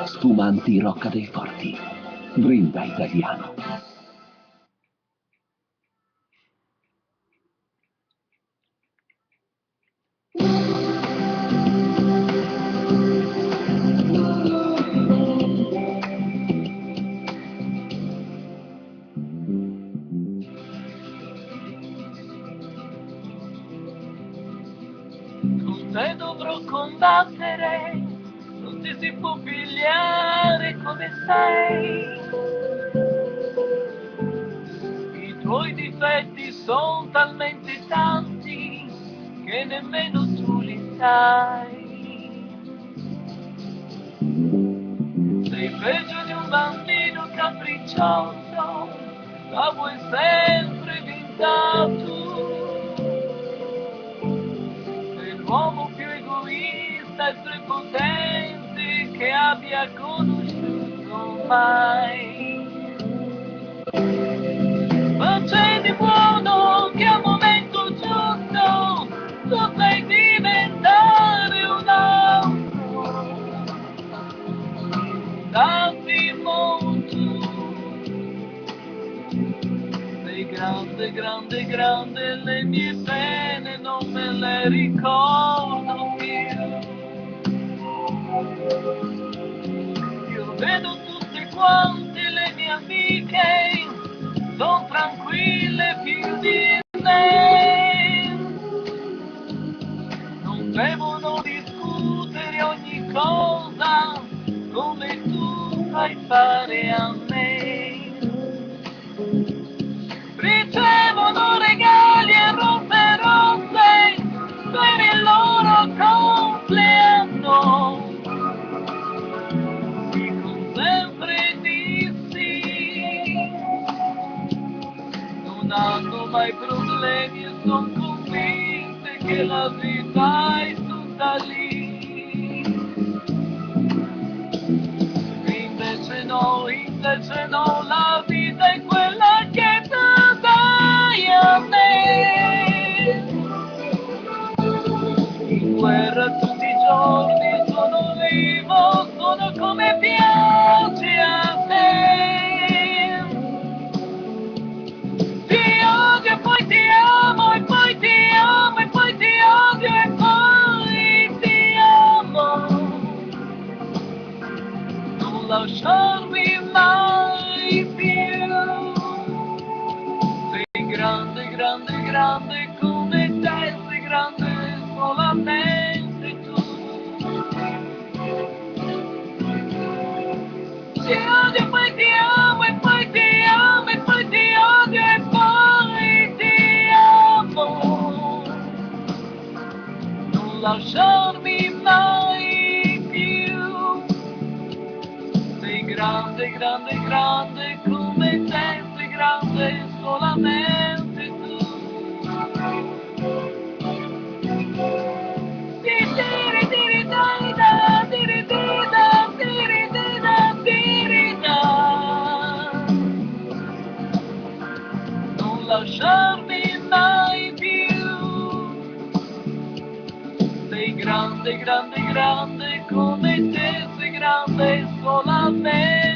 Spumanti Rocca dei Forti. Grinta italiano. Con te dovrò combattere, non ti si può pigliare come sei. I tuoi difetti sono talmente tanti che nemmeno tu li sai. Sei peggio di un bambino capriccioso, la vuoi sempre vinta tu. Sei l'uomo più egoista e prepotente che abbia conosciuto mai. Ma c'è di buono che al momento giusto tu sai diventare un altro. Dammi molto. Sei grande, grande, grande, le mie pene non me le ricordo più. Io vedo tutte quante le mie amiche, son tranquille più di me. Non devono discutere ogni cosa come tu fai fare a me. Ricevono regali e rose rosse per il loro compleanno. Dicono sempre di sì, non hanno mai problemi e son convinte che la vita è tutta lì. Invece no, la vita è quella che tu dai a me. In guerra tutti i giorni sono vivo, sono come piace a te. Ti odio e poi ti amo, e poi ti amo, e poi ti odio, e poi ti amo. Non lasciarmi mai più. Sei grande, grande, grande come te, sei grande solamente tu. Ti odio e poi ti amo, e poi ti amo, e poi ti odio, e poi ti amo. Non lasciarmi mai più. Sei grande, grande, grande come te, sei grande solamente tu. Tiri tiri dai da, tiri tiri da, tiri tiri da, tiri da. Non lasciarmi mai più. Sei grande, grande, grande come te, sei grande solamente